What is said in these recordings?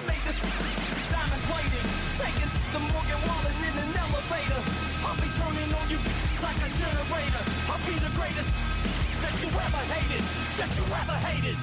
made this diamond plated, taking the Morgan Wallen in an elevator. I'll be turning on you like a generator. I'll be the greatest that you ever hated, that you ever hated.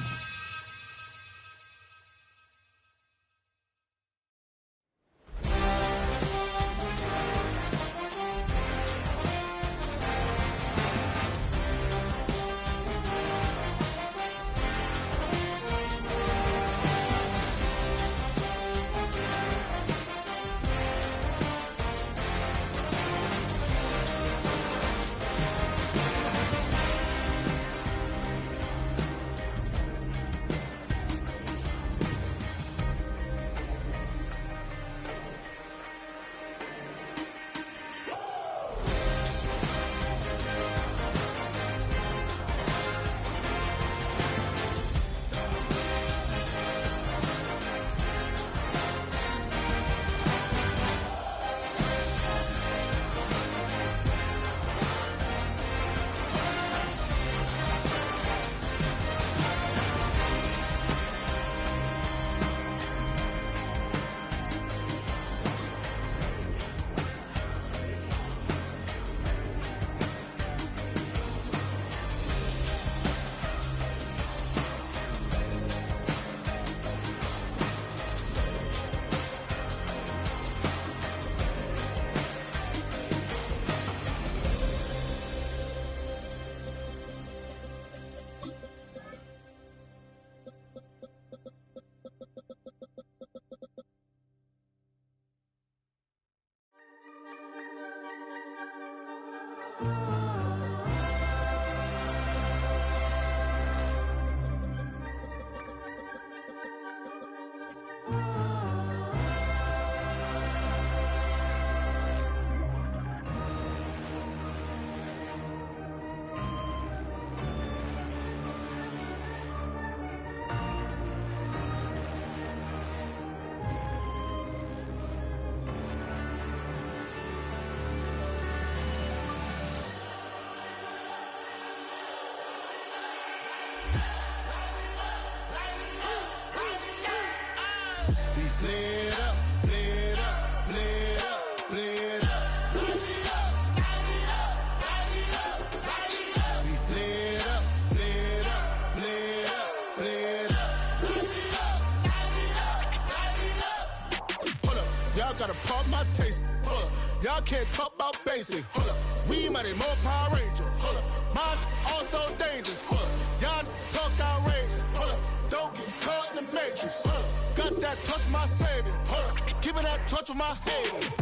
Gotta pump my taste. Y'all can't talk about basic. We mighty more Power Ranger. Mine also dangerous. Y'all talk outrageous. Don't get caught in the matrix. Got that touch my savior. Keep it that touch with my head.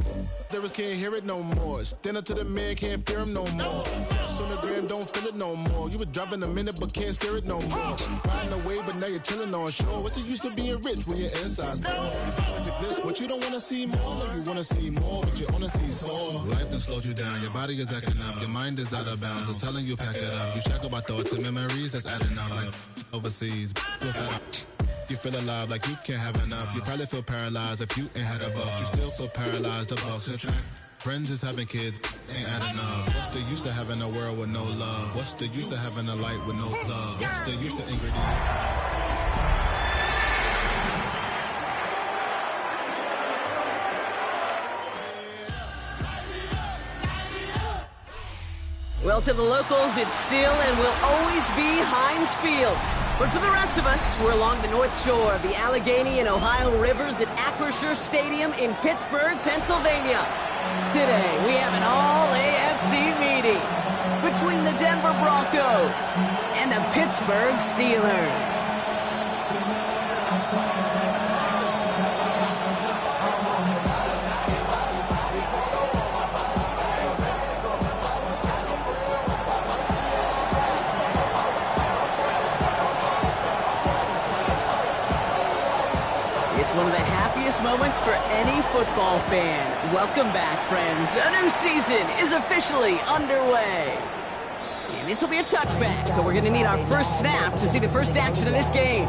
Lyrics can't hear it no more. Stand up to the man, can't fear him no more. Sonogram don't feel it no more. You were driving a minute but can't steer it no more. Riding away but now you're chilling on shore. What's the use of being rich when your inside's poor? Magic this, what you don't wanna see more. You wanna see more, but you wanna see sore. Life done slowed you down, your body is acting up. Your mind is out of bounds, it's telling you pack it up. You shackle by thoughts and memories that's adding up. Like overseas, you're fed up. You feel alive like you can't have enough. You probably feel paralyzed if you ain't had a buck. You still feel paralyzed, the bucks and track. Friends is having kids, ain't adding up. What's the use of having a world with no love? What's the use of having a light with no plug? What's the use of ingredients? Well, to the locals, it's still and will always be Heinz Field. But for the rest of us, we're along the north shore of the Allegheny and Ohio rivers at Acrisure Stadium in Pittsburgh, Pennsylvania. Today, we have an all-AFC meeting between the Denver Broncos and the Pittsburgh Steelers. One of the happiest moments for any football fan. Welcome back, friends. A new season is officially underway. And this will be a touchback, so we're going to need our first snap to see the first action of this game.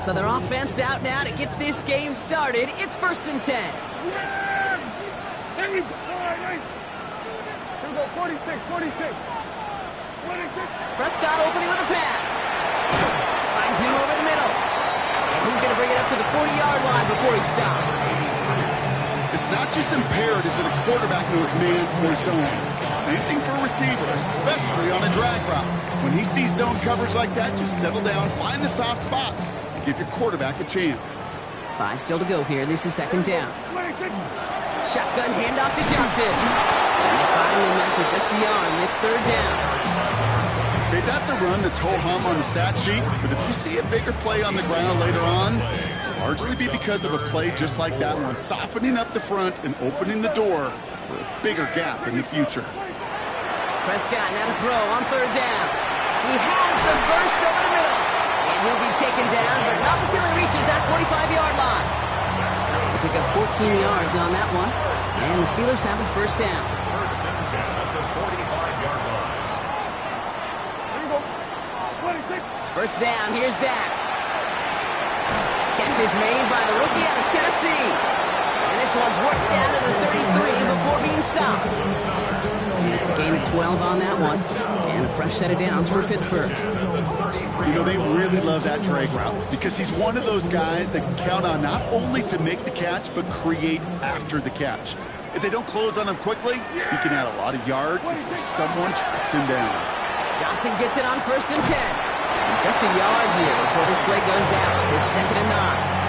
So their offense out now to get this game started. It's 1st and 10. Here we go, 46. Prescott opening with a pass. Finds him over the middle. And he's going to bring it up to the 40-yard line before he stops. It's not just imperative that a quarterback knows man or zone. Same thing for a receiver, especially on a drag route. When he sees zone coverage like that, just settle down, find the soft spot, and give your quarterback a chance. 5 still to go here. This is 2nd down. Shotgun handoff to Johnson. And they find him after just a yard. It's 3rd down. Okay, that's a run that's ho-hum on the stat sheet, but if you see a bigger play on the ground later on, it'll largely be because of a play just like that one, softening up the front and opening the door for a bigger gap in the future. Prescott now to throw on 3rd down. He has the burst over the middle. And he'll be taken down, but not until he reaches that 45-yard line. They pick up 14 yards on that one. And the Steelers have a 1st down. First down, here's Dak. Catch is made by the rookie out of Tennessee. And this one's worked down to the 33 before being stopped. And it's a gain of 12 on that one. And a fresh set of downs for Pittsburgh. You know, they really love that drag route because he's one of those guys that can count on not only to make the catch, but create after the catch. If they don't close on him quickly, he can add a lot of yards before someone tracks him down. Johnson gets it on 1st and 10. And just a yard here before this play goes out. It's 2nd and 9.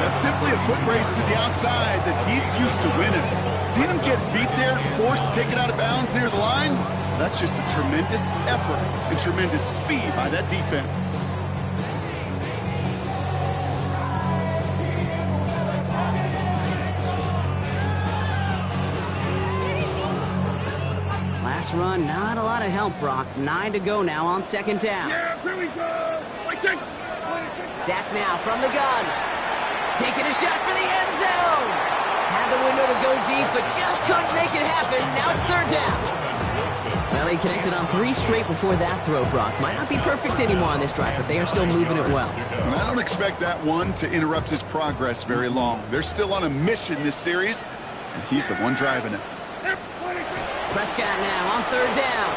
That's simply a foot race to the outside that he's used to winning. Seeing him get beat there, forced to take it out of bounds near the line, that's just a tremendous effort and tremendous speed by that defense. Last run, not a lot of help, Brock. 9 to go now on 2nd down. Yeah, here we go. Dak now from the gun. Taking a shot for the end zone. Had the window to go deep, but just couldn't make it happen. Now it's 3rd down. Well, he connected on 3 straight before that throw, Brock. Might not be perfect anymore on this drive, but they are still moving it well. And I don't expect that one to interrupt his progress very long. They're still on a mission this series, and he's the one driving it. Prescott now on 3rd down.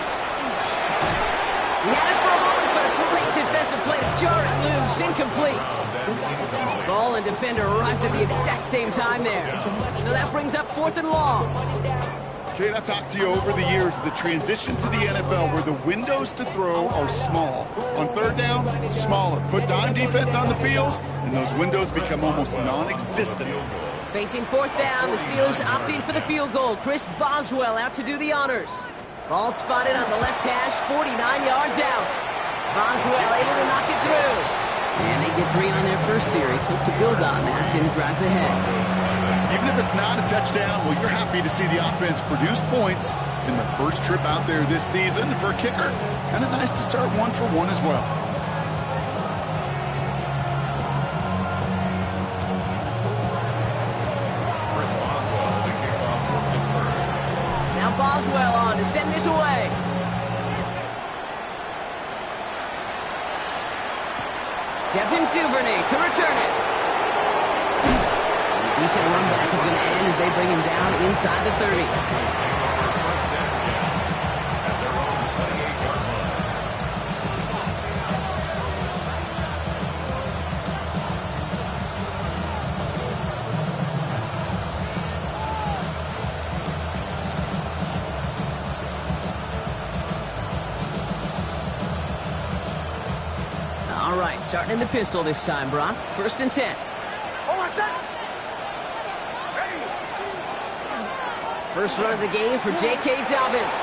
He had it for a moment, but a great defensive play to jar it loose. Incomplete. Ball and defender arrived at the exact same time there. So that brings up 4th and long. Kate, I've talked to you over the years of the transition to the NFL where the windows to throw are small. On 3rd down, smaller. Put dime defense on the field, and those windows become almost non-existent. Facing 4th down, the Steelers opting for the field goal. Chris Boswell out to do the honors. Ball spotted on the left hash, 49 yards out. Boswell able to knock it through. And they get 3 on their first series. Hope to build on that in the drives ahead. Even if it's not a touchdown, well, you're happy to see the offense produce points in the first trip out there this season. For a kicker, kind of nice to start 1 for 1 as well. Now Boswell on to send this away. Devin Duvernay to return it. Decent run back is going to end as they bring him down inside the 30. All right, starting in the pistol this time, Brock. 1st and 10. First run of the game for J.K. Dobbins.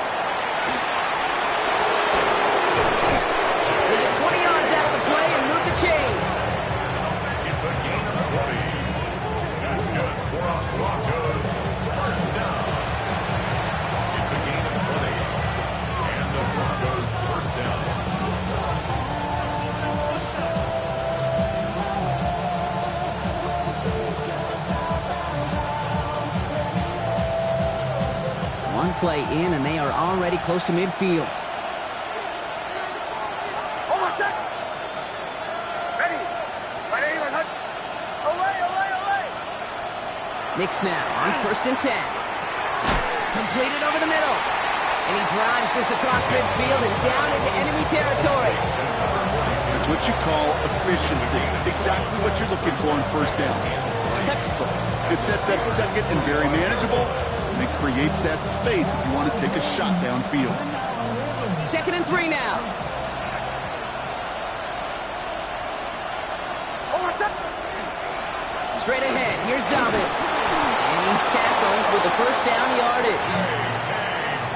They get 20 yards out of the play and move the chains. It's a gain of 20. That's good for a Broncos 1st down. It's a gain of 20. And the Broncos 1st down. One play in, and they are already close to midfield. Knicks now on 1st and 10. Completed over the middle. And he drives this across midfield and down into enemy territory. That's what you call efficiency. Exactly what you're looking for in 1st down. Textbook. It sets up 2nd and very manageable, and it creates that space if you want to take a shot downfield. 2nd and 3 now. Straight ahead, here's Dobbins. And he's tackled with the 1st down yardage.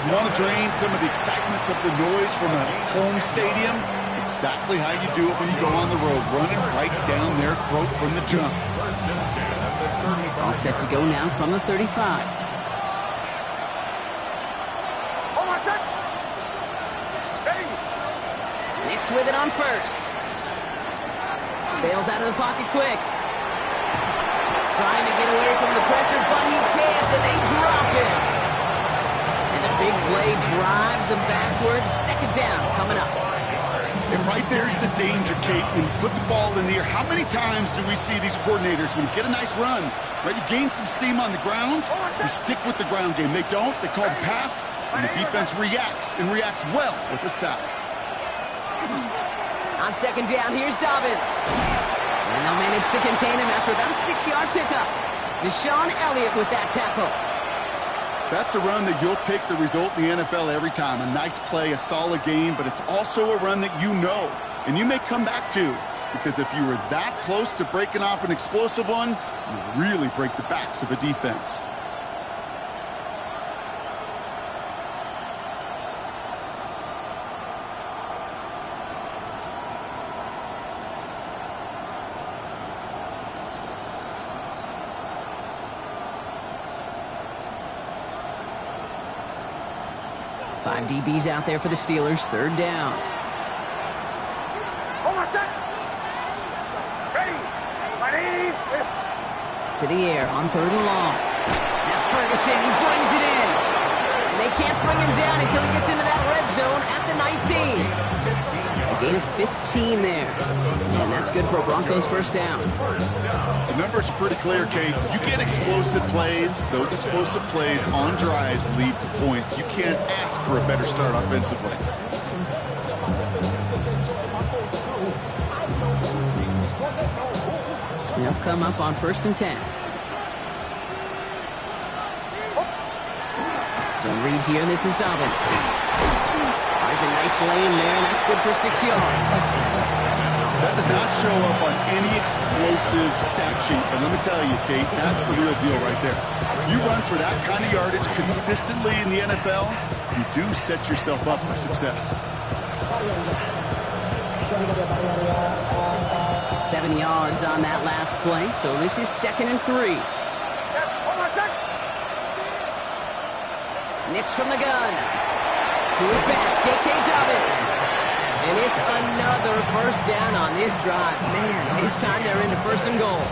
You want to drain some of the excitements of the noise from a home stadium? It's exactly how you do it when you go on the road. Run it right down their throat from the jump. All set to go now from the 35. Knicks with it on 1st. Bails out of the pocket quick. Trying to get away from the pressure, but he can't, and they drop him. And the big play drives them backwards. 2nd down coming up. And right there's the danger, Kate. When you put the ball in the air, how many times do we see these coordinators, when you get a nice run, right, you gain some steam on the ground, you stick with the ground game. They don't. They call the pass, and the defense reacts, and reacts well with a sack. On 2nd down, here's Dobbins. And they'll manage to contain him after about a 6-yard pickup. Deshaun Elliott with that tackle. That's a run that you'll take the result in the NFL every time. A nice play, a solid game, but it's also a run that you know, and you may come back to, because if you were that close to breaking off an explosive one, you really break the backs of a defense. Five DBs out there for the Steelers. 3rd down. To the air on 3rd and long. That's Ferguson. He brings it in. And they can't bring him down until he gets into that red zone at the 19. A gain of 15 there. And that's good for a Broncos 1st down. The numbers are pretty clear, Kate. You get explosive plays. Those explosive plays on drives lead to points. You can't ask for a better start offensively. They'll come up on 1st and 10. So read here, this is Dobbins. Finds a nice lane there, and that's good for 6 yards. That does not show up on any explosive stat sheet, but let me tell you, Kate, that's the real deal right there. If you run for that kind of yardage consistently in the NFL, you do set yourself up for success. 7 yards on that last play, so this is 2nd and 3. Knicks from the gun. To his back, J.K. Dobbins. And it's another 1st down on this drive. Man, this time they're into 1st and goal.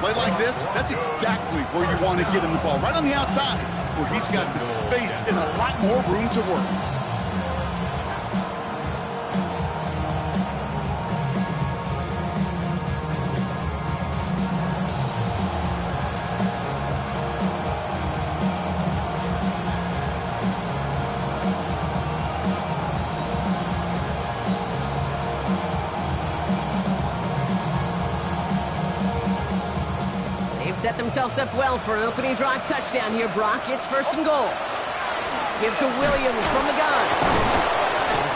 Play like this, that's exactly where you want to get him the ball. Right on the outside, where he's got the space and a lot more room to work. Set themselves up well for an opening drive touchdown here, Brock. It's 1st and goal. Give to Williams from the gun.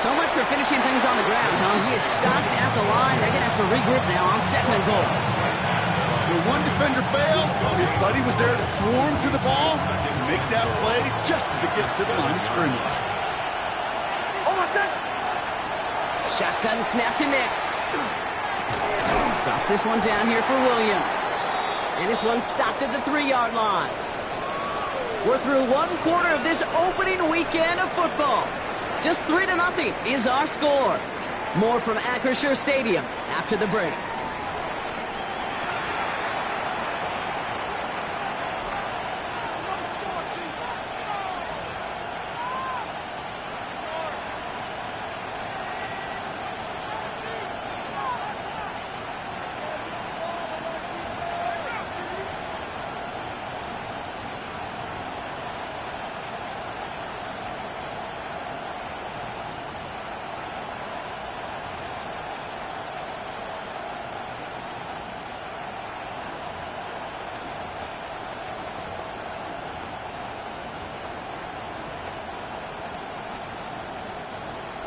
So much for finishing things on the ground, huh? He is stopped at the line. They're going to have to regroup now on 2nd and goal. When one defender failed, well, his buddy was there to swarm to the ball and make that play just as it gets to the line of scrimmage. Shotgun snap to Knicks. Drops this one down here for Williams. And this one's stopped at the 3-yard line. We're through 1/4 of this opening weekend of football. Just 3-0 is our score. More from Acrisure Stadium after the break.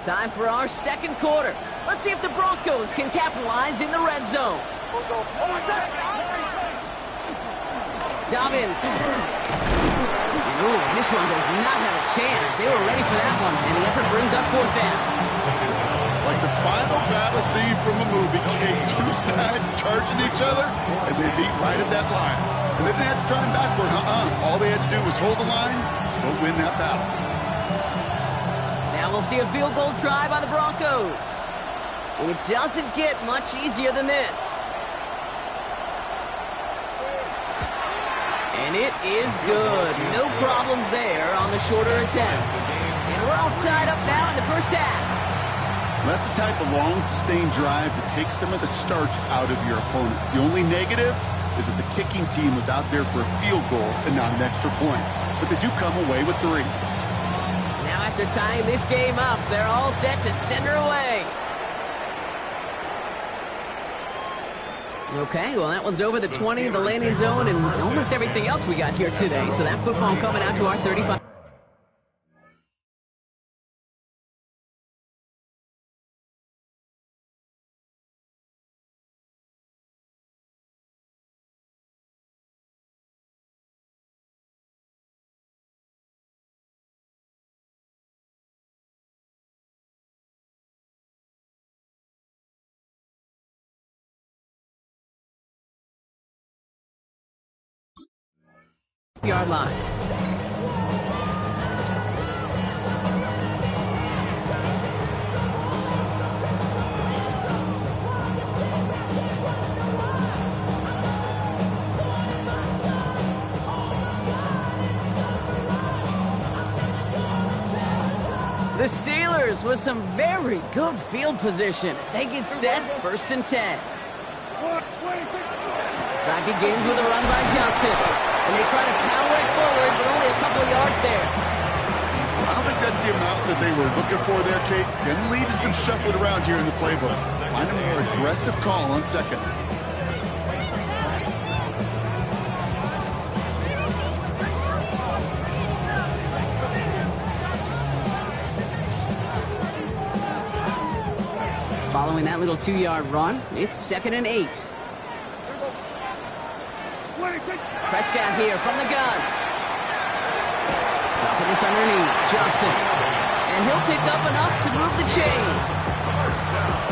Time for our second quarter. Let's see if the Broncos can capitalize in the red zone. Dobbins. And ooh, this one does not have a chance. They were ready for that one, and the effort brings up fourth down. Like the final battle scene from a movie, Kate, two sides charging each other, and they beat right at that line. And they didn't have to try and backward, All they had to do was hold the line to go win that battle. Now we'll see a field goal try by the Broncos. It doesn't get much easier than this. And it is good. No problems there on the shorter attempt. And we're all tied up now in the first half. That's the type of long, sustained drive that takes some of the starch out of your opponent. The only negative is that the kicking team was out there for a field goal and not an extra point. But they do come away with 3. Now after tying this game up, they're all set to send her away. Okay, well that one's over the 20, the landing zone, and almost everything else we got here today. So that football coming out to our 35. Yard line. The Steelers with some very good field position as they get set, 1st and 10. Drive begins with a run by Johnson. And they try to power it forward, but only a couple of yards there. I don't think that's the amount that they were looking for there, Kate. Going to lead to some shuffling around here in the playbook. Find a more aggressive call on second. Following that little 2-yard run, it's 2nd and 8. Prescott here from the gun. Dropping this underneath. Johnson. And he'll pick up enough to move the chains.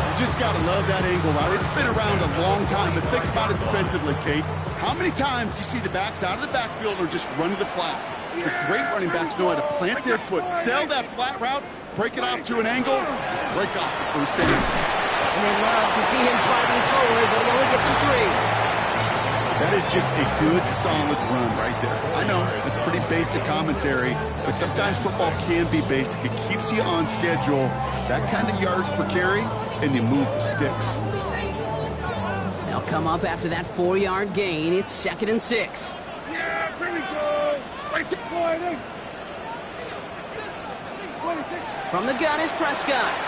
You just got to love that angle route. It's been around a long time, but think about it defensively, Kate. How many times you see the backs out of the backfield or just run to the flat? The great running backs know how to plant their foot, sell that flat route, break it off to an angle, break off the first down. And they love to see him fighting forward, but he only gets him 3. That is just a good, solid run right there. I know, it's pretty basic commentary, but sometimes football can be basic. It keeps you on schedule. That kind of yards per carry, and you move the sticks. They'll come up after that 4-yard gain. It's 2nd and 6. Yeah, here we go. Right to point. From the gun is Prescott.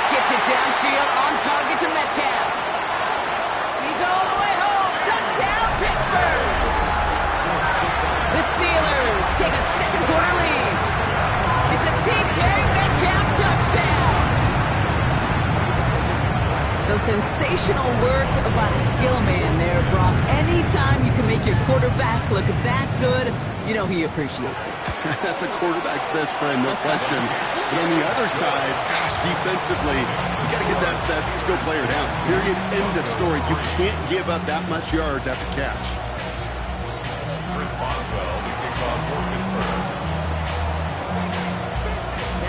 Gets it downfield on target to Metcalf. He's all the way home. Touchdown, Pittsburgh! The Steelers take a second quarter lead. It's a DK Metcalf touchdown. So sensational work by the skill man there, Brock. Anytime you can make your quarterback look that good, you know he appreciates it. That's a quarterback's best friend, no question. But on the other side, gosh, defensively, you got to get that skill player down. Period, end of story. You can't give up that much yards after catch. Chris Boswell to kick off for Pittsburgh.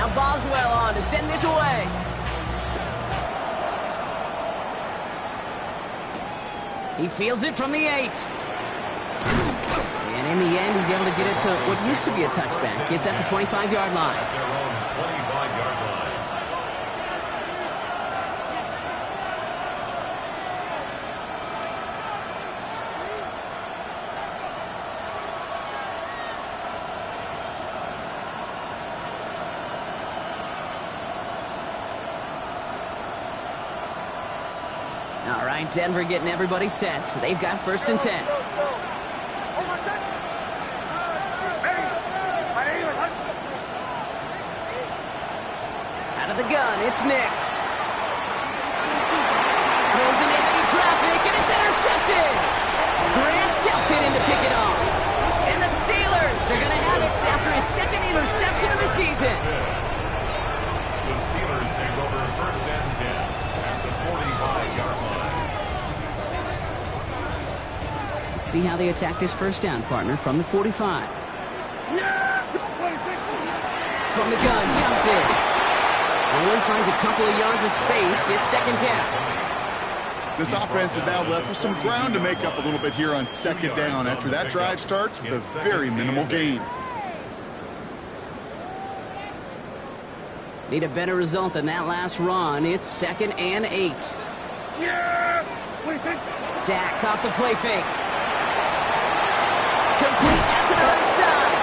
Now Boswell on to send this away. He fields it from the 8. And in the end, he's able to get it to what used to be a touchback. It's at the 25-yard line. At their own 25-yard line. All right, Denver getting everybody set. They've got 1st and 10. Out of the gun, it's Nix. Throws into heavy traffic, and it's intercepted. Grant Delpit in to pick it off. And the Steelers are going to have it after his second interception of the season. The Steelers take over first and 10 at the 45-yard line. Let's see how they attack this first down, partner, from the 45. From the gun, jumps in. Owen finds a couple of yards of space. It's second down. This offense is now left with some ground to make up a little bit here on second down after that drive starts with a very minimal gain. Need a better result than that last run. It's 2nd and 8. Dak off the play fake. Complete out to the right side.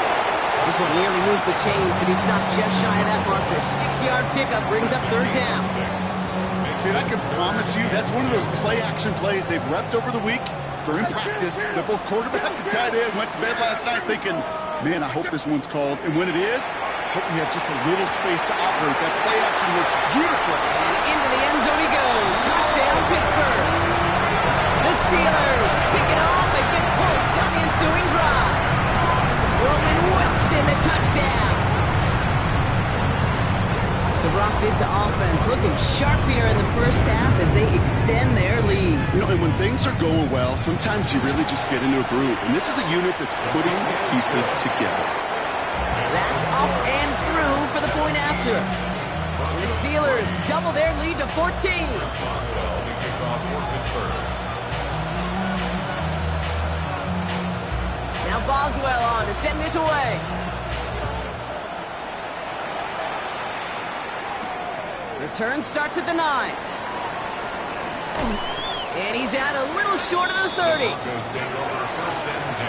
This one nearly moves the chains, but he stopped just shy of that marker. 6-yard pickup brings up third down. Dude, I can promise you that's one of those play-action plays they've repped over the week. During practice, that both quarterback and tight end went to bed last night thinking, man, I hope this one's called. And when it is, I hope we have just a little space to operate. That play-action works beautifully. And into the end zone he goes. Touchdown, Pittsburgh. The Steelers pick it off and get points on the ensuing drive. Roman Wilson, the touchdown. So, Brock, this offense looking sharp here in the first half as they extend their lead. You know, and when things are going well, sometimes you really just get into a groove. And this is a unit that's putting the pieces together. That's up and through for the point after. And the Steelers double their lead to 14. Now Boswell on to send this away. Return starts at the 9. And he's out a little short of the 30. The Broncos take over first and 10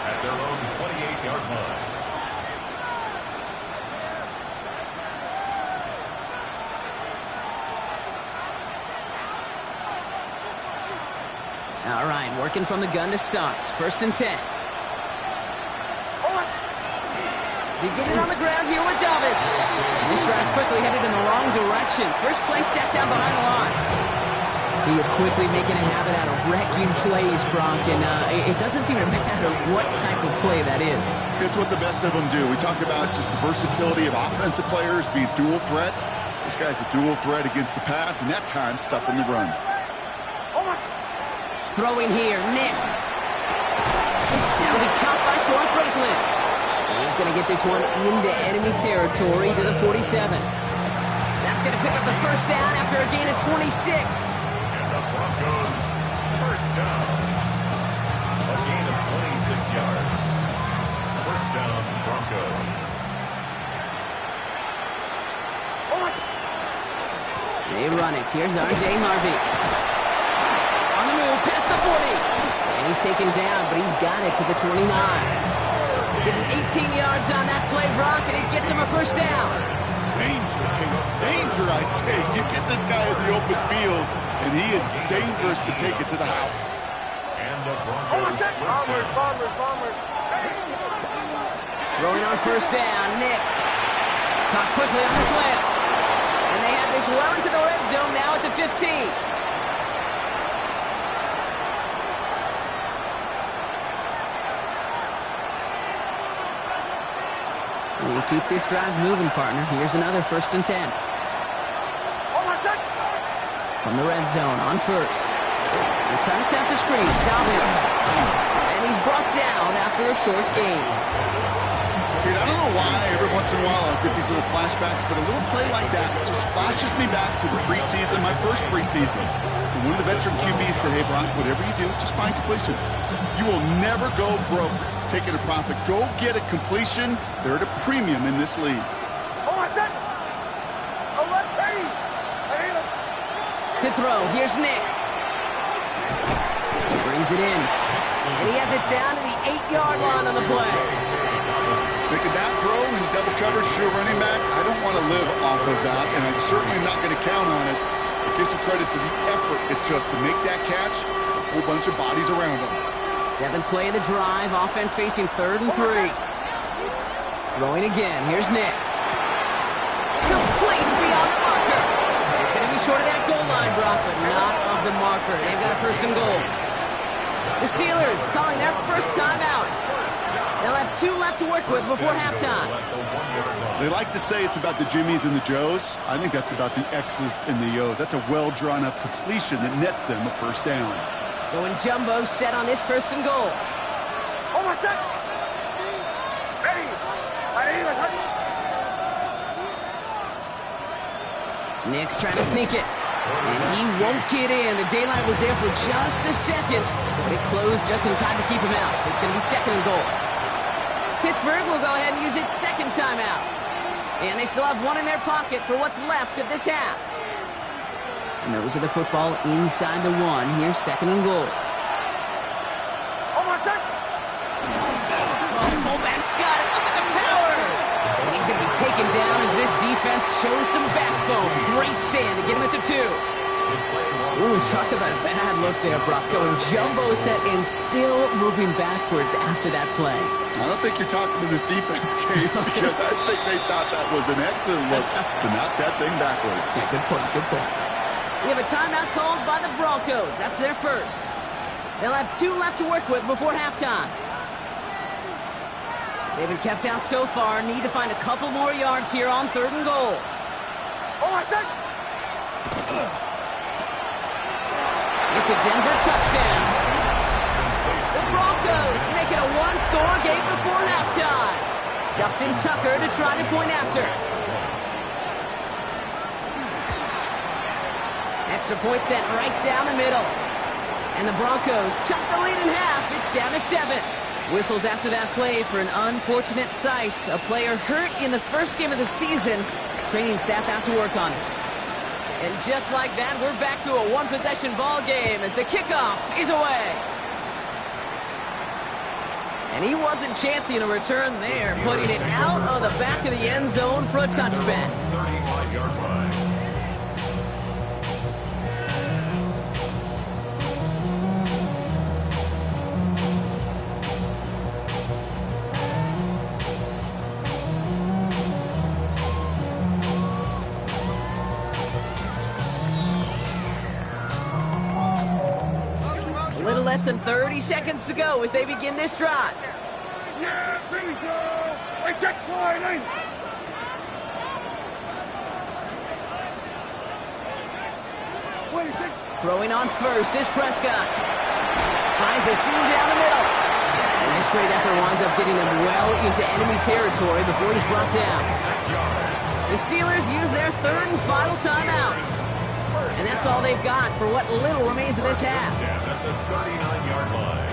at their own 28-yard line. All right, working from the gun to Suggs. First and 10. They get it on the ground here with Dobbins. This drive's quickly headed in the wrong direction. First play set down behind the line. He is quickly making a habit out of wrecking plays, Brock, and it doesn't seem to matter what type of play that is. It's what the best of them do. We talk about just the versatility of offensive players being dual threats. This guy's a dual threat against the pass, and that time stuffing the run. Throwing here, Nix. That'll be caught by Troy Franklin. He's going to get this one into enemy territory to the 47. That's going to pick up the first down after a gain of 26. And the Broncos first down. A gain of 26 yards. First down, Broncos. They run it. Here's R.J. Harvey. On the move, past the 40. And he's taken down, but he's got it to the 29. Getting 18 yards on that play, Brock, and it gets him a first down. Danger, King. Danger, I say. You get this guy in the open field, and he is dangerous to take it to the house. And the Broncos first down. Throwing on first down, Nix. Caught quickly on the slant. And they have this well into the red zone now at the 15. We keep this drive moving, partner. Here's another first and 10. From the red zone on first. They're trying to set the screen. Dobbins. And he's brought down after a short gain. Dude, I don't know why every once in a while I'll get these little flashbacks, but a little play like that just flashes me back to the preseason, my first preseason. And one of the veteran QBs said, hey, Brock, whatever you do, just find completions. You will never go broke taking a profit. Go get a completion. They're at a premium in this league. To throw, here's Nix. Brings it in. And he has it down to the 8-yard line on the play. Making that throw in double coverage to a running back, I don't want to live off of that, and I'm certainly not going to count on it. It gives some credit to the effort it took to make that catch, a whole bunch of bodies around him. 7th play of the drive, offense facing 3rd and 3. Throwing again, here's Nix. Complete It's beyond the marker. It's going to be short of that goal line, Brock, but not of the marker. They've got a first and goal. The Steelers calling their first time out. They'll have 2 left to work with before halftime. They like to say it's about the Jimmies and the Joes. I think that's about the X's and the O's. That's a well-drawn-up completion that nets them a first down. Going jumbo set on this first and goal. Almost set. Ready. Nick's trying to sneak it. And he won't get in. The daylight was there for just a second, but it closed just in time to keep him out. So it's going to be second and goal. Pittsburgh will go ahead and use its second timeout. And they still have 1 in their pocket for what's left of this half. Nose of the football inside the 1. Here's second and goal. Almost set. Fullback's got it. Look at the power. And he's going to be taken down as this defense shows some backbone. Great stand to get him at the 2. Ooh, talk about a bad look there, Brock. Going jumbo set and still moving backwards after that play. I don't think you're talking to this defense, Kate, because I think they thought that was an excellent look to knock that thing backwards. Yeah, good point, good point. We have a timeout called by the Broncos. That's their first. They'll have 2 left to work with before halftime. They've been kept out so far. Need to find a couple more yards here on third and goal. Almost set. It's a Denver touchdown. The Broncos make it a 1-score game before halftime. Justin Tucker to try the point after. Extra point set right down the middle. And the Broncos chop the lead in half. It's down to 7. Whistles after that play for an unfortunate sight. A player hurt in the first game of the season. Training staff out to work on it. And just like that, we're back to a 1-possession ball game as the kickoff is away. And he wasn't chancing a return there, putting it out of the back of the end zone for a touchback. 35-yard line. A little less than 30 seconds to go as they begin this drive. Yeah, here we go. Right, check line in. Throwing on first is Prescott. Finds a seam down the middle. And this great effort winds up getting them well into enemy territory before he's brought down. The Steelers use their third and final timeout. And that's all they've got for what little remains of this half. At the 39-yard line.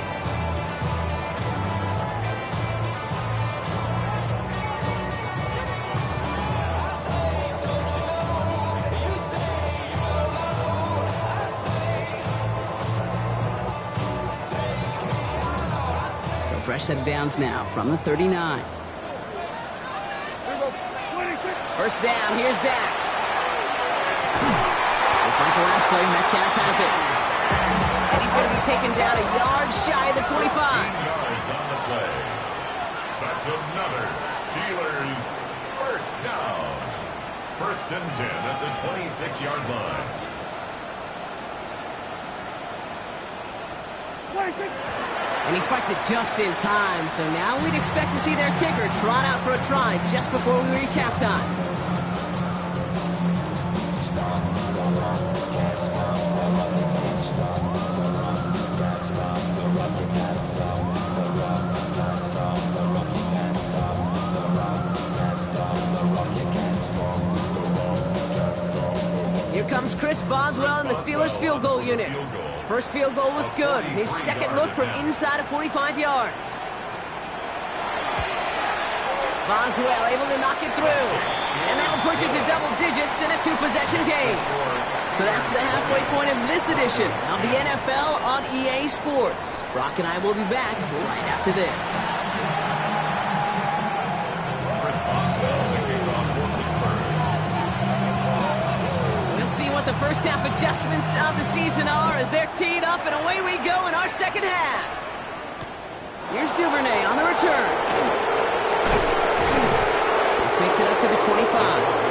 So fresh set of downs now from the 39. First down, here's Dak. Just like the last play, Metcalf has it. And he's going to be taken down a yard shy of the 25. 15 yards on the play. That's another Steelers first down. First and 10 at the 26-yard line. And he spiked it just in time, so now we'd expect to see their kicker trot out for a try just before we reach halftime. Here comes Chris Boswell in the Steelers field goal unit. First field goal was good. His second look from inside of 45 yards. Boswell able to knock it through. And that'll push it to double digits in a 2-possession game. So that's the halfway point of this edition of the NFL on EA Sports. Brock and I will be back right after this. Chris Boswell, the kickoff for Pittsburgh. We'll see what the first half adjustments of the season are as they're teed up, and away we go in our second half. Here's Duvernay on the return. This makes it up to the 25.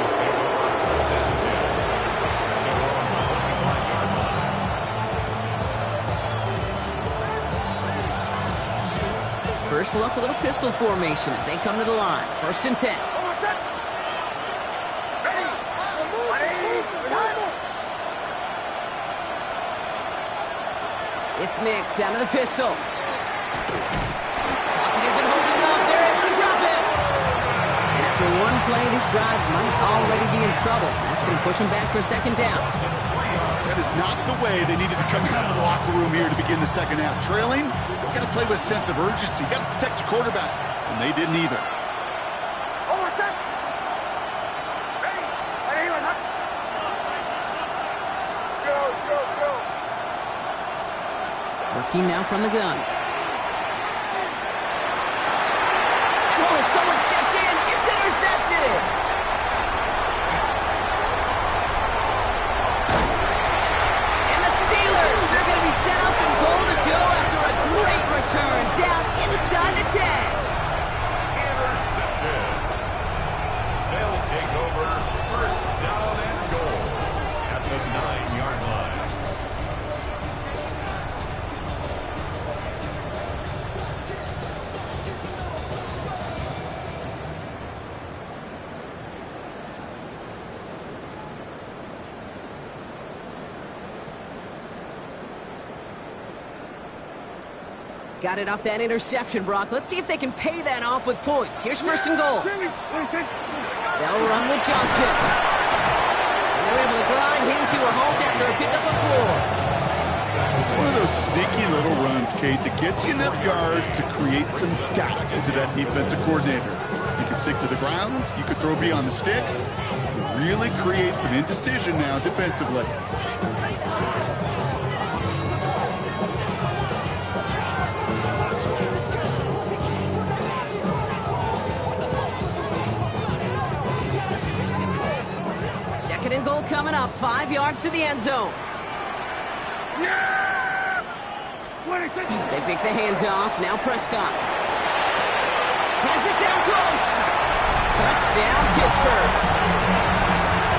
First look, a little pistol formation as they come to the line. 1st and 10. It's Nix out of the pistol. Pocket isn't holding up. They're able to drop it. And after one play, this drive might already be in trouble. That's going to push them back for a 2nd down. That is not the way they needed to come out of the locker room here to begin the 2nd half. Trailing, you got to play with a sense of urgency. You got to protect your quarterback, and they didn't either. Working now from the gun. Oh, someone stepped in. It's intercepted. And the Steelers, they're going to be set up and goal to go after a great return down inside the 10. Intercepted. They'll take over 1st down and goal at the 9-yard line. Got it off that interception, Brock. Let's see if they can pay that off with points. Here's 1st and goal. They'll run with Johnson. And they're able to grind him to a halt after a pickup of 4. It's one of those sneaky little runs, Kate, that gets you enough yards to create some doubt into that defensive coordinator. You can stick to the ground. You could throw beyond the sticks. Really create some indecision now defensively. And goal coming up, 5 yards to the end zone. They pick the hands off. Now Prescott has it down close. Touchdown, Pittsburgh.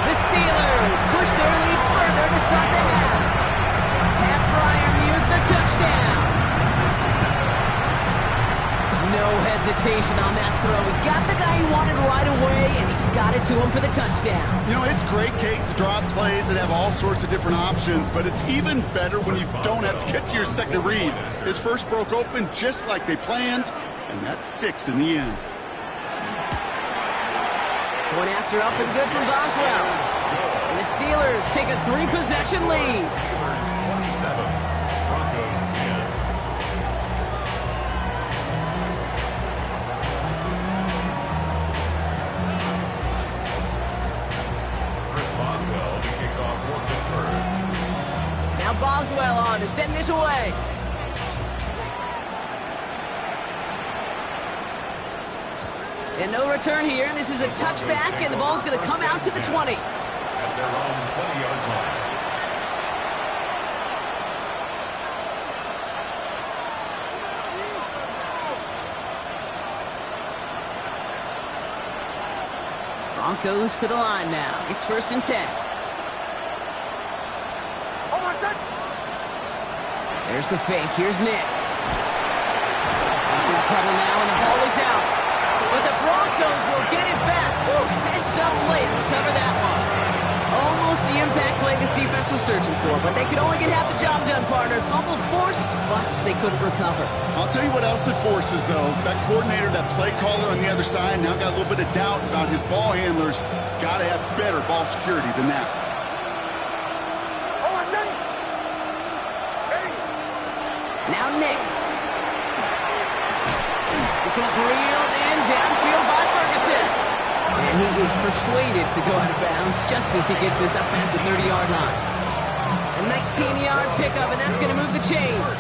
The Steelers push their lead further to start the half. Pat Fryermuth the touchdown. No hesitation on that throw. He got the guy he wanted right away, and he got it to him for the touchdown. You know, it's great, Kate, to draw up plays and have all sorts of different options, but it's even better when you don't have to get to your 2nd read. His first broke open just like they planned, and that's 6 in the end. Point after up and good from Boswell. And the Steelers take a 3-possession lead. 27, Broncos 10. Boswell to kick off for Pittsburgh. Now Boswell on to send this away. And no return here. This is a touchback, and the ball's going to come out to the 20. At their own 20-yard line. Broncos to the line now. It's 1st and 10. There's the fake. Here's Nix. In trouble now, and the ball is out. But the Broncos will get it back. Woo, heads up late. Recover that one. Almost the impact play this defense was searching for, but they could only get half the job done, partner. Fumble forced, but they couldn't recover. I'll tell you what else it forces, though. That coordinator, that play caller on the other side, now got a little bit of doubt about his ball handlers. Got to have better ball security than that. Now Nix. This one's reeled in downfield by Ferguson. And he is persuaded to go out of bounds just as he gets this up past the 30-yard line. A 19-yard pickup, and that's going to move the chains.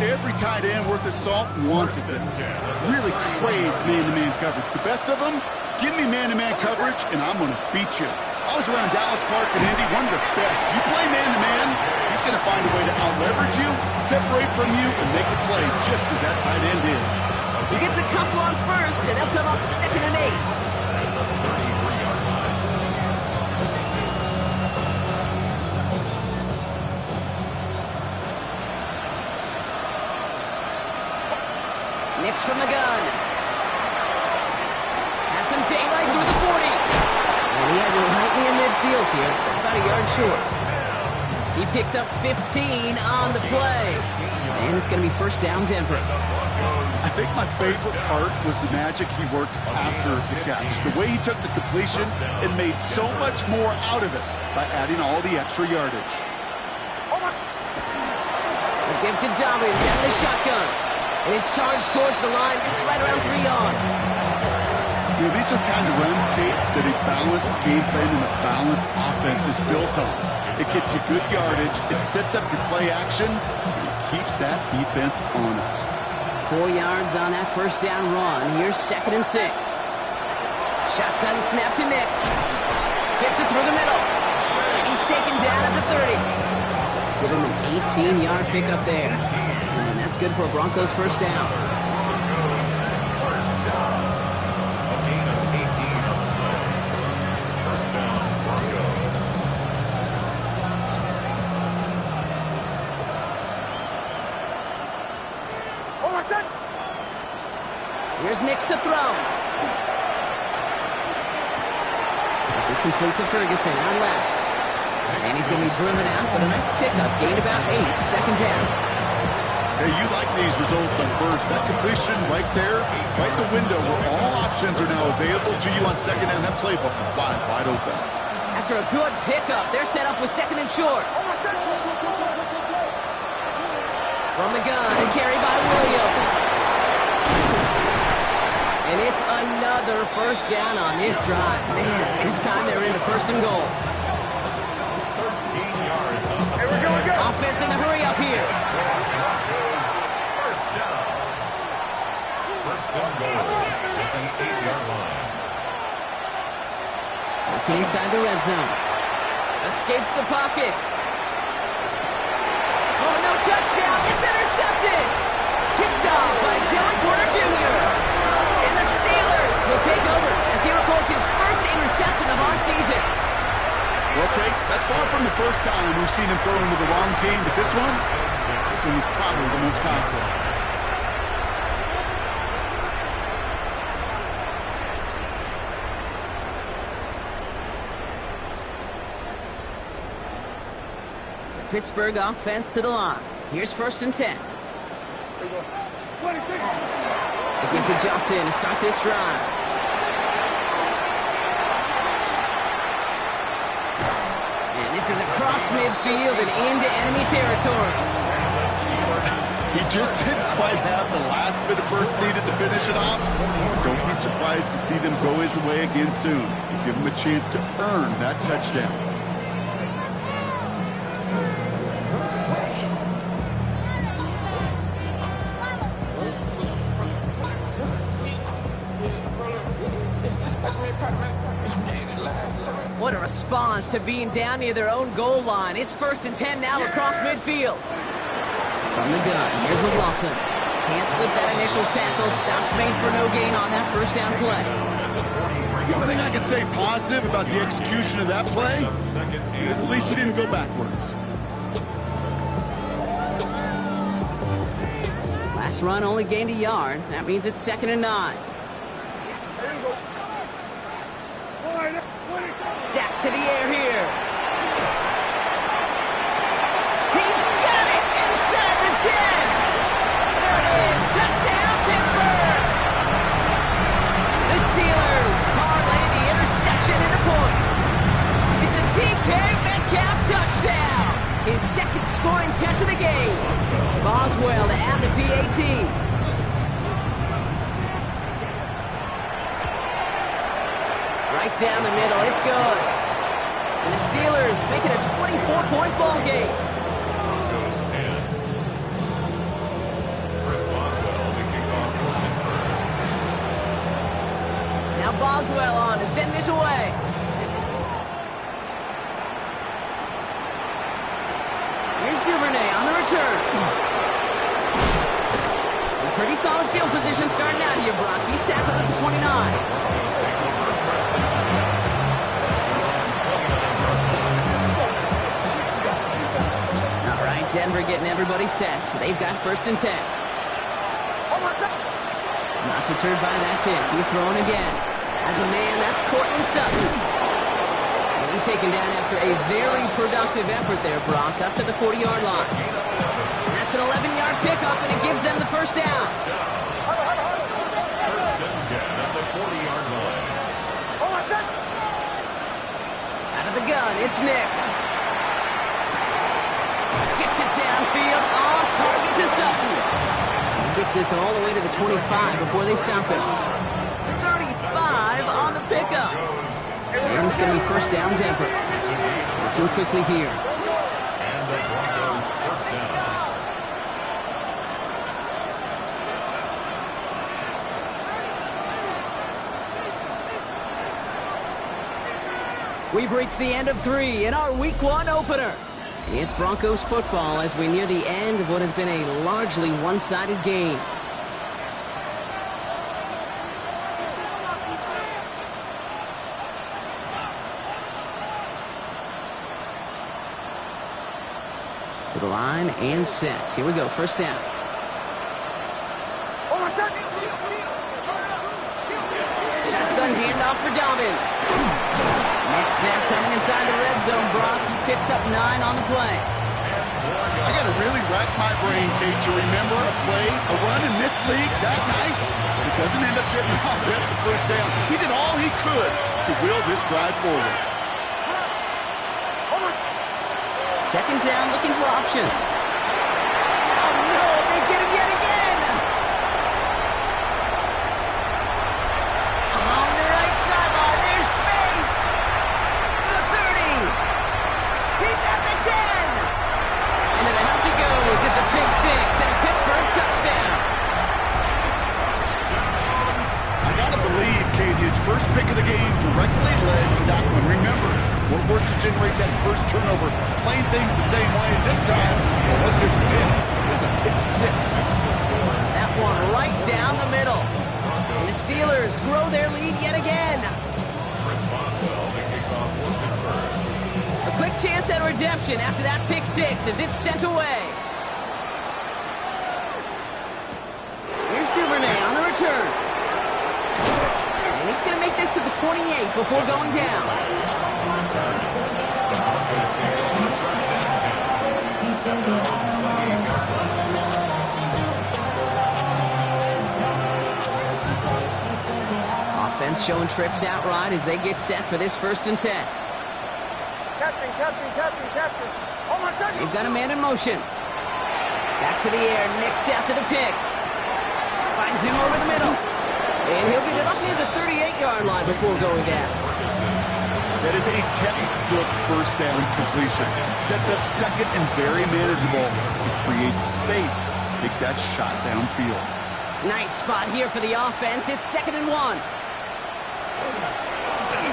Every tight end worth his salt wanted this. Really craved man-to-man coverage. The best of them, give me man-to-man coverage, and I'm going to beat you. I was around Dallas, Clark, and Indy, one of the best. You play man-to-man, he's going to find a way to out-leverage you, separate from you, and make a play just as that tight end did. He gets a couple on first, and they'll come up 2nd and 8. from the gun. Has some daylight through the 40. And he has it right near midfield here. It's about a yard short. He picks up 15 on the play. And it's going to be first down, Denver. I think my favorite part was the magic he worked after the catch. The way he took the completion and made so much more out of it by adding all the extra yardage. A give to Dobbins down the shotgun. And his charge towards the line. It's right around 3 yards. You know, these are the kind of runs, Kate, that a balanced game plan and a balanced offense is built on. It gets you good yardage, it sets up your play action, and it keeps that defense honest. 4 yards on that first down run. Here's 2nd and 6. Shotgun snap to Nix. Fits it through the middle. And he's taken down at the 30. Give him an 18-yard pickup there. And that's good for a Broncos first down. First down. A gain of 18 on the play. First down, Broncos. Here's Nix to throw. This is complete to Ferguson on left. And he's going to be driven out, but a nice pickup. Gained about 8. Second down. Hey, you like these results on first. That completion right there, right in the window where all options are now available to you on second down. That playbook wide open. After a good pickup, they're set up with 2nd and short. From the gun, and carried by Williams. And it's another first down on this drive. Man, this time they're into 1st and goal. 13 yards on the play. Offense in the hurry up here. Broncos, first down. First and goal at the 8-yard line. Looking inside the red zone. Escapes the pocket. Oh, no touchdown. It's intercepted. Picked off by Joey Porter Jr. And the Steelers will take over as he records his first interception of our season. Well, Kate, that's far from the first time we've seen him throw into the wrong team, but this one was probably the most costly. The Pittsburgh offense to the line. Here's 1st and 10. Again to Johnson to start this drive. And this is across midfield and into enemy territory. He just didn't quite have the last bit of burst needed to finish it off. Don't be surprised to see them go his way again soon. You give him a chance to earn that touchdown. What a response to being down near their own goal line. It's 1st and 10 now across midfield. From the gun, here's McLaughlin. Can't slip that initial tackle. Stops made for no gain on that first down play. The only thing I can say positive about the execution of that play is at least he didn't go backwards. Last run only gained a yard. That means it's 2nd and 9. Dak to the air here. He's got it inside the 10. There it is. Touchdown, Pittsburgh. The Steelers parlay the interception into points. It's a DK Metcalf touchdown. His 2nd scoring catch of the game. Boswell to add the PAT. Right down the middle, it's good. And the Steelers make it a 24-point ball game. Broncos 10. Chris Boswell, the kickoff for Pittsburgh. Now Boswell on to send this away. Here's Duvernay on the return. A pretty solid field position starting out here, Brock. He's tackled at the 29. Denver getting everybody set. So they've got 1st and 10. Not deterred by that pick. He's throwing again. As a man, that's Cortland Sutton. And he's taken down after a very productive effort there, Brock, up to the 40-yard line. That's an 11-yard pickup, and it gives them the first down. First and 10 at the 40-yard line. Out of the gun, it's Nix. Gets it downfield, on target to Sutton. He gets this all the way to the 25 before they stop him. 35 on the pickup. And it's going to be first down, Denver. Looking quickly here. And the Broncos first down. We've reached the end of 3 in our Week 1 opener. It's Broncos football as we near the end of what has been a largely one-sided game. To the line and set. Here we go, first down. Shotgun handoff for Dobbins. Next snap coming inside the red zone, Brock. He picks up 9 on the play. I got to really rack my brain, Kate, to remember a play, a run in this league that nice. It doesn't end up getting off. That's the first down. He did all he could to will this drive forward. Second down, looking for options. Oh no, they get him yet again. Along the right sideline, there's space. The 30. He's at the 10. Into the house he goes. It's a pick 6 and a Pittsburgh touchdown. I got to believe, Kate, his first pick of the game directly led to that one. Remember, what worked to generate that first turnover, playing things the same way, and this time, it wasn't just a pick, it was a pick 6. That one right down the middle. And the Steelers grow their lead yet again. Chris Boswell, the kickoff for Pittsburgh. A quick chance at redemption after that pick 6 as it's sent away. Here's Duvernay on the return. And he's going to make this to the 28 before going down. Offense showing trips outright as they get set for this first and 10. Captain. Oh, my second. They've got a man in motion. Back to the air, Nix after the pick. Finds him over the middle. And he'll get it up near the 38-yard line before going down. That is a textbook first down completion. Sets up second and very manageable. It creates space to take that shot downfield. Nice spot here for the offense. It's 2nd and 1.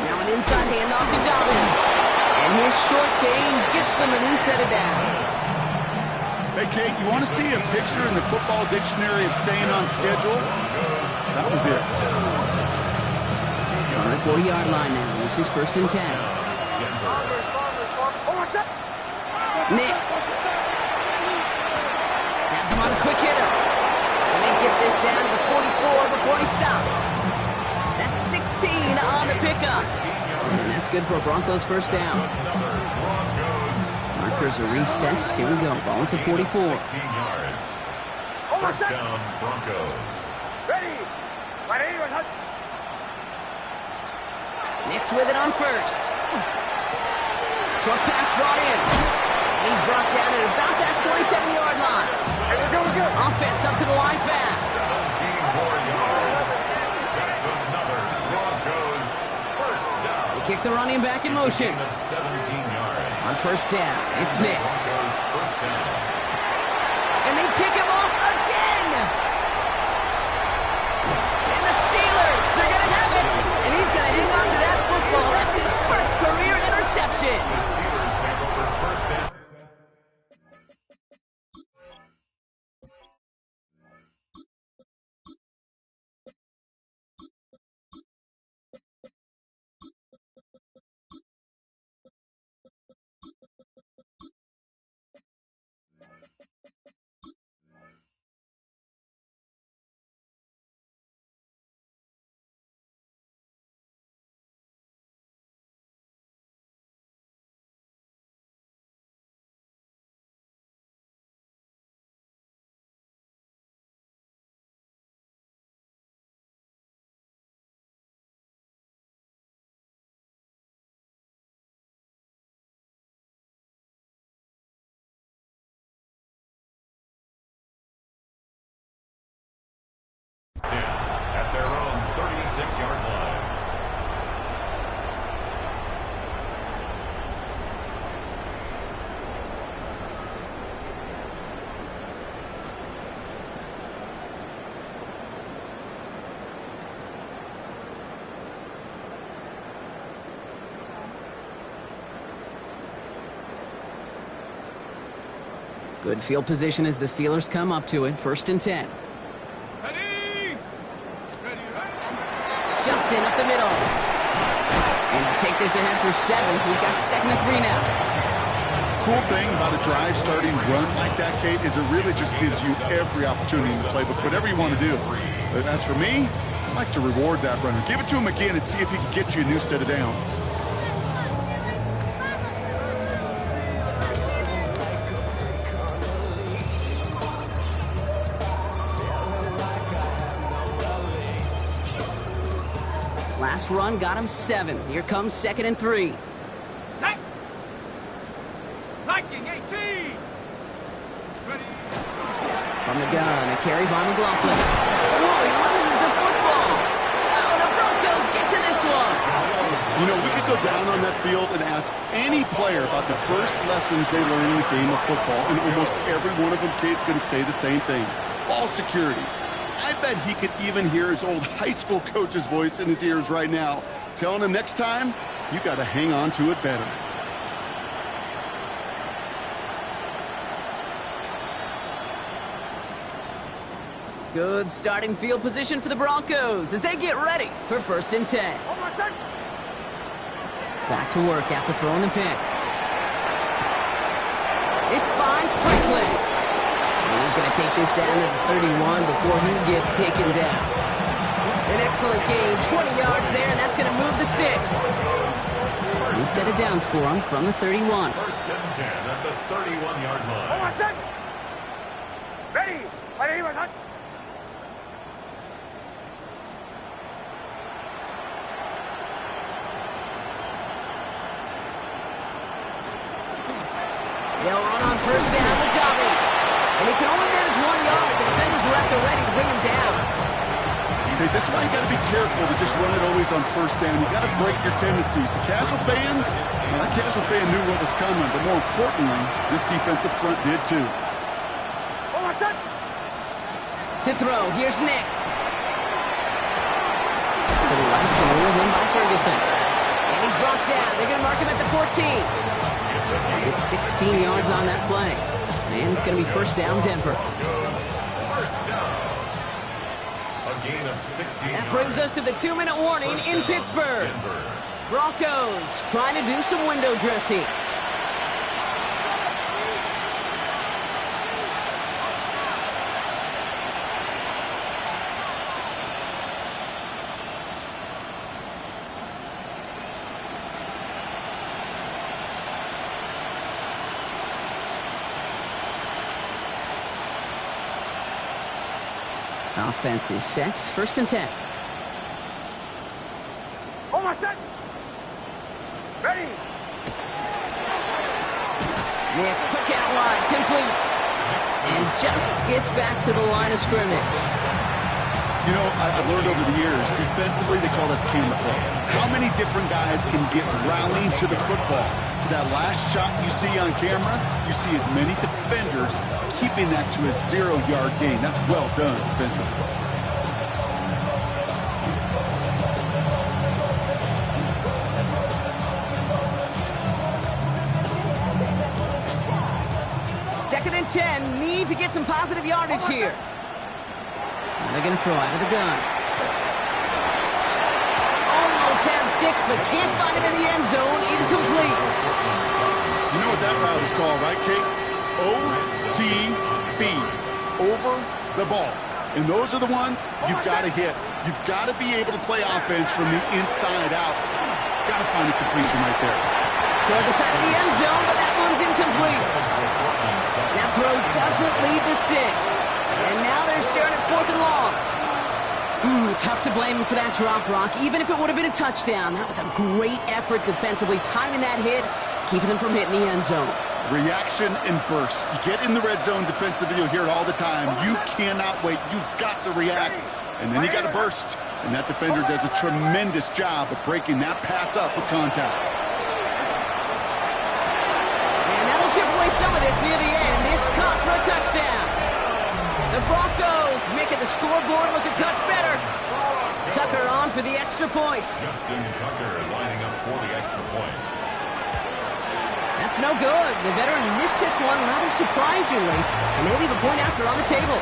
Now an inside handoff to Dobbins. And his short gain gets them a new set of downs. Hey, Kate, you want to see a picture in the football dictionary of staying on schedule? That was it. On the 40-yard line now. This is 1st and 10. Nix. Has him on a quick hitter. And they get this down to the 44 before he stopped. That's 16 on the pickup. And that's good for a Broncos first down. Markers are reset. Here we go. Ball at the 44. 16 yards. First down, Broncos. Ready. Nix with it on first. Short pass brought in. And he's brought down at about that 27-yard line. Hey, we're good. Offense up to the line fast. 17 more yards. That's another Broncos first down. They kick the running back in motion. Of 17 yards. On first down, it's Nix. Broncos first down. And they pick him off again. And the Steelers are going to have it. And he's going to hang on to that football. That's his first career interception. The Steelers take over first down. 6-yard line. Good field position as the Steelers come up to it. 1st and 10. Ready? Jumps in up the middle. And he'll take this ahead for 7. We've got 2nd and 3 now. Cool thing about a drive starting run like that, Kate, is it really just gives you every opportunity in the playbook, whatever you want to do. But as for me, I like to reward that runner. Give it to him again and see if he can get you a new set of downs. Last run got him 7. Here comes 2nd and 3. Set. Liking 18. Ready? From the gun, a carry by McLaughlin. Oh, he loses the football. Oh, the Broncos get to this one. You know, we could go down on that field and ask any player about the first lessons they learned in the game of football, and almost every one of them, Kate's going to say the same thing. Ball security. I bet he could even hear his old high school coach's voice in his ears right now, telling him next time, you got to hang on to it better. Good starting field position for the Broncos as they get ready for 1st and 10. Almost set. Back to work after throwing the pick. This finds Franklin. And he's going to take this down to the 31 before he gets taken down. An excellent gain, 20 yards there, and that's going to move the sticks. New set of downs for him from the 31. 1st and 10 at the 31-yard line. Almost set. Ready? Ready? Ready? They'll run on 1st down with Dobbins. And he can only manage 1 yard. The defenders were at the ready to bring him down. Okay, this is why you got to be careful to just run it always on 1st down. You got to break your tendencies. The casual fan, well, that casual fan knew what was coming, but more importantly, this defensive front did too. Almost set. To throw, here's Nix. To the left, and ruled in by Ferguson. And he's brought down. They're going to mark him at the 14. It's 16 yards on that play. And it's going to be 1st down, Denver. 1st down. A gain of 16 That brings us to the 2-minute warning in Pittsburgh. Denver. Broncos trying to do some window dressing. Offense is set. 1st and 10. Almost set. Ready? Nix, quick out wide, complete. And just gets back to the line of scrimmage. You know, I've learned over the years, defensively, they call this camera play. How many different guys can get rallying to the football? So that last shot you see on camera, you see as many defenders keeping that to a 0-yard gain. That's well done defensively. Second and 10, need to get some positive yardage here. And they're going to throw out of the gun. Almost had 6, but can't find him in the end zone. Incomplete. You know what that route is called, right, Kate? OTB, over the ball. And those are the ones you've got to hit. You've got to be able to play offense from the inside out. Got to find a completion right there. Toward the side of the end zone, but that one's incomplete. That throw doesn't lead to 6. And now they're staring at 4th and long. Tough to blame him for that drop, Brock. Even if it would have been a touchdown, that was a great effort defensively, timing that hit, keeping them from hitting the end zone. Reaction and burst. You get in the red zone defensively, you'll hear it all the time. You cannot wait. You've got to react. And then you got a burst. And that defender does a tremendous job of breaking that pass up with contact. And that'll chip away some of this near the end. It's caught for a touchdown. The Broncos making the scoreboard look a touch better. Tucker on for the extra point. Justin Tucker lining up for the extra point. That's no good. The veteran mishits one rather surprisingly, and they leave a point after on the table.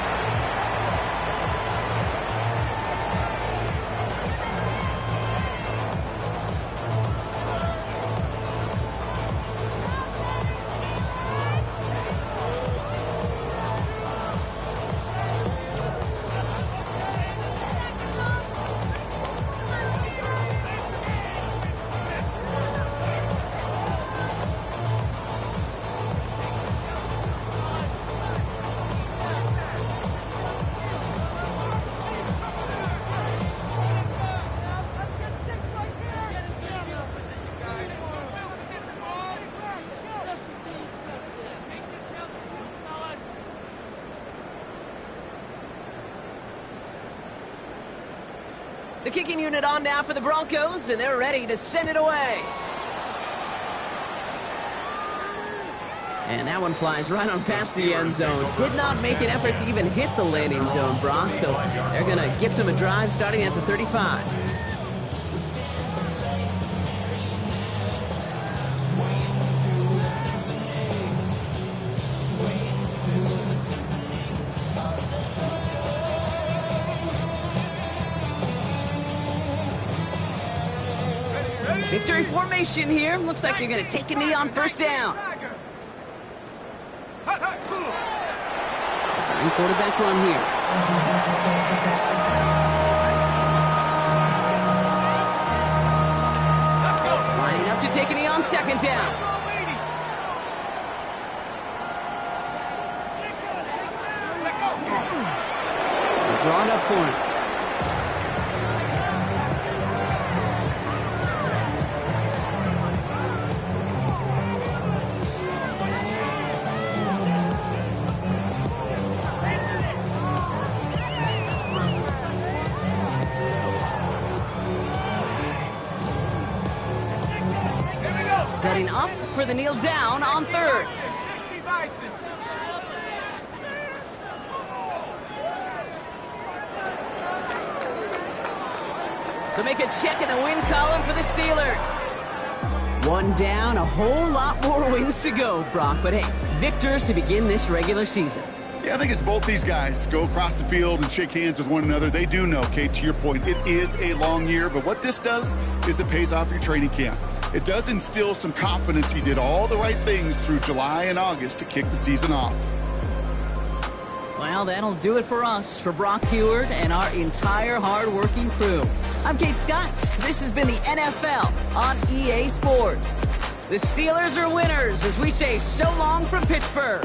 The kicking unit on now for the Broncos, and they're ready to send it away. And that one flies right on past the end zone. Did not make an effort to even hit the landing zone, Brock, so they're going to gift him a drive starting at the 35. Victory formation here. Looks like they're going to take a knee on first down. Design quarterback run here. Lining up to take a knee on second down. They're drawn up for him. Setting up for the kneel down on third. So make a check in the win column for the Steelers. One down, a whole lot more wins to go, Brock. But hey, victors to begin this regular season. Yeah, I think it's both these guys go across the field and shake hands with one another. They do know, Kate, to your point, it is a long year. But what this does is it pays off your training camp. It does instill some confidence he did all the right things through July and August to kick the season off. Well, that'll do it for us, for Brock Heward and our entire hard-working crew. I'm Kate Scott. This has been the NFL on EA Sports. The Steelers are winners as we say so long from Pittsburgh.